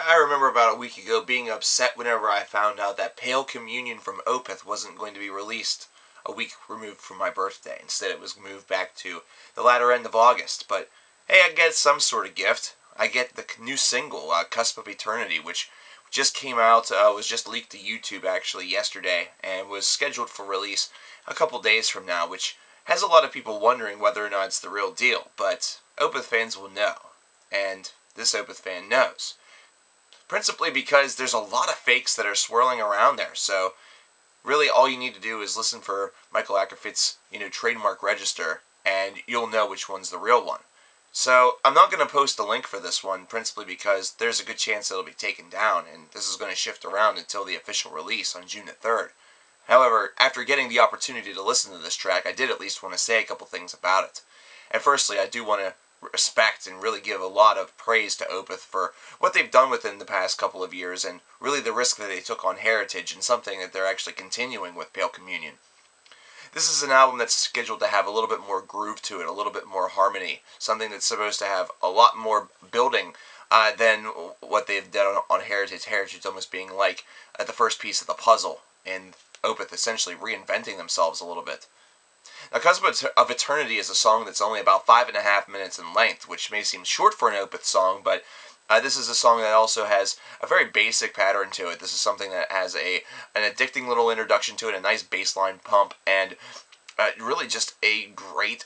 I remember about a week ago being upset whenever I found out that Pale Communion from Opeth wasn't going to be released a week removed from my birthday. Instead, it was moved back to the latter end of August. But hey, I get some sort of gift. I get the new single, Cusp of Eternity, which just came out, was just leaked to YouTube actually yesterday, and was scheduled for release a couple days from now, which has a lot of people wondering whether or not it's the real deal. But Opeth fans will know, and this Opeth fan knows. Principally because there's a lot of fakes that are swirling around there, so really all you need to do is listen for Michael Ackerfit's, trademark register, and you'll know which one's the real one. So I'm not going to post a link for this one, principally because there's a good chance it'll be taken down, and this is going to shift around until the official release on June the 3rd. However, after getting the opportunity to listen to this track, I did at least want to say a couple things about it. And firstly, I do want to respect and really give a lot of praise to Opeth for what they've done within the past couple of years, and really the risk that they took on Heritage, and something that they're actually continuing with Pale Communion. This is an album that's scheduled to have a little bit more groove to it, a little bit more harmony, something that's supposed to have a lot more building than what they've done on Heritage. Heritage almost being like the first piece of the puzzle, and Opeth essentially reinventing themselves a little bit. Now, Cusp of Eternity is a song that's only about 5.5 minutes in length, which may seem short for an Opeth song, but this is a song that also has a very basic pattern to it. This is something that has an addicting little introduction to it, a nice bassline pump, and really just a great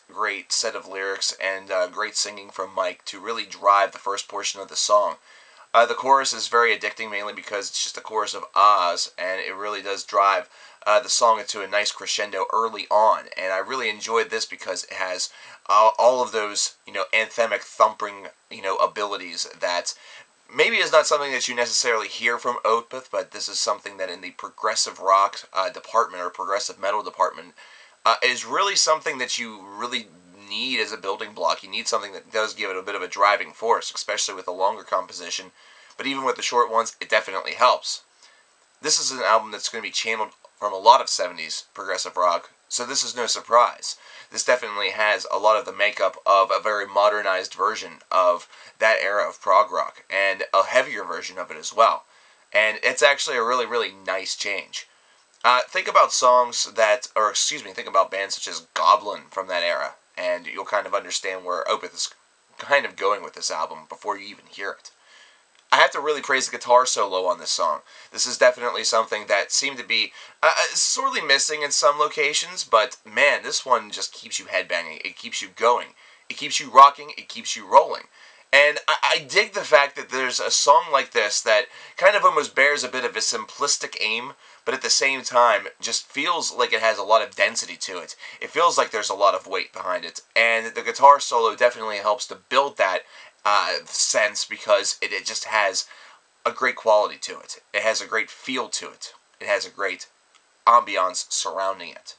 set of lyrics and great singing from Mike to really drive the first portion of the song. The chorus is very addicting, mainly because it's just a chorus of ahs, and it really does drive the song into a nice crescendo early on. And I really enjoyed this because it has all of those, anthemic thumping, abilities that maybe is not something that you necessarily hear from Opeth, but this is something that in the progressive rock department or progressive metal department is really something that you really need as a building block. You need something that does give it a bit of a driving force, especially with a longer composition, but even with the short ones, it definitely helps. This is an album that's going to be channeled from a lot of 70s progressive rock, so this is no surprise. This definitely has a lot of the makeup of a very modernized version of that era of prog rock, and a heavier version of it as well. And it's actually a really nice change. Think about think about bands such as Goblin from that era, and you'll kind of understand where Opeth is kind of going with this album before you even hear it. I have to really praise the guitar solo on this song. This is definitely something that seemed to be sorely missing in some locations, but man, this one just keeps you headbanging. It keeps you going. It keeps you rocking. It keeps you rolling. And I dig the fact that there's a song like this that kind of almost bears a bit of a simplistic aim, but at the same time just feels like it has a lot of density to it. It feels like there's a lot of weight behind it. And the guitar solo definitely helps to build that sense, because it just has a great quality to it. It has a great feel to it. It has a great ambiance surrounding it.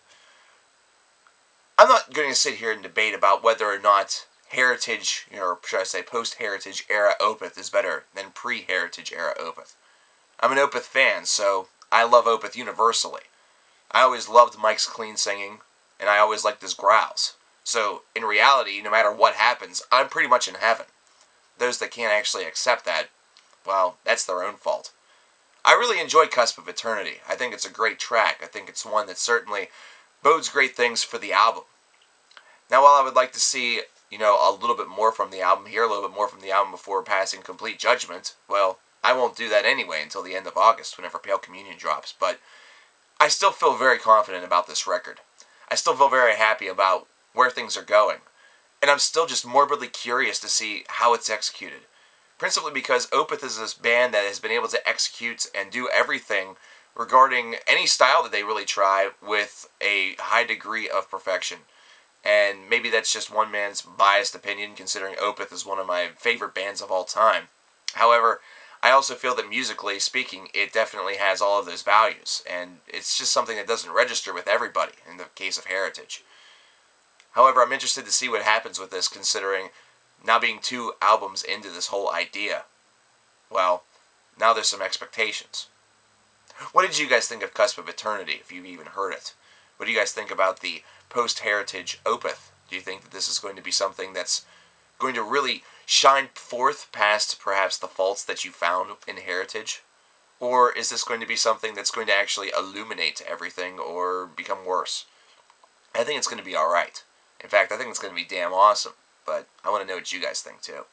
I'm not going to sit here and debate about whether or not Heritage, or should I say post-Heritage era Opeth is better than pre-Heritage era Opeth. I'm an Opeth fan, so I love Opeth universally. I always loved Mike's clean singing, and I always liked his growls. So, in reality, no matter what happens, I'm pretty much in heaven. Those that can't actually accept that, well, that's their own fault. I really enjoy Cusp of Eternity. I think it's a great track. I think it's one that certainly bodes great things for the album. Now, while I would like to see, a little bit more from the album, hear a little bit more from the album before passing complete judgment, well, I won't do that anyway until the end of August, whenever Pale Communion drops, but I still feel very confident about this record. I still feel very happy about where things are going. And I'm still just morbidly curious to see how it's executed. Principally because Opeth is this band that has been able to execute and do everything regarding any style that they really try with a high degree of perfection. And maybe that's just one man's biased opinion, considering Opeth is one of my favorite bands of all time. However, I also feel that musically speaking, it definitely has all of those values. And it's just something that doesn't register with everybody in the case of Heritage. However, I'm interested to see what happens with this, considering now being 2 albums into this whole idea. Well, now there's some expectations. What did you guys think of Cusp of Eternity, if you've even heard it? What do you guys think about the post-Heritage Opeth? Do you think that this is going to be something that's going to really shine forth past perhaps the faults that you found in Heritage? Or is this going to be something that's going to actually illuminate everything or become worse? I think it's going to be alright. In fact, I think it's going to be damn awesome. But I want to know what you guys think too.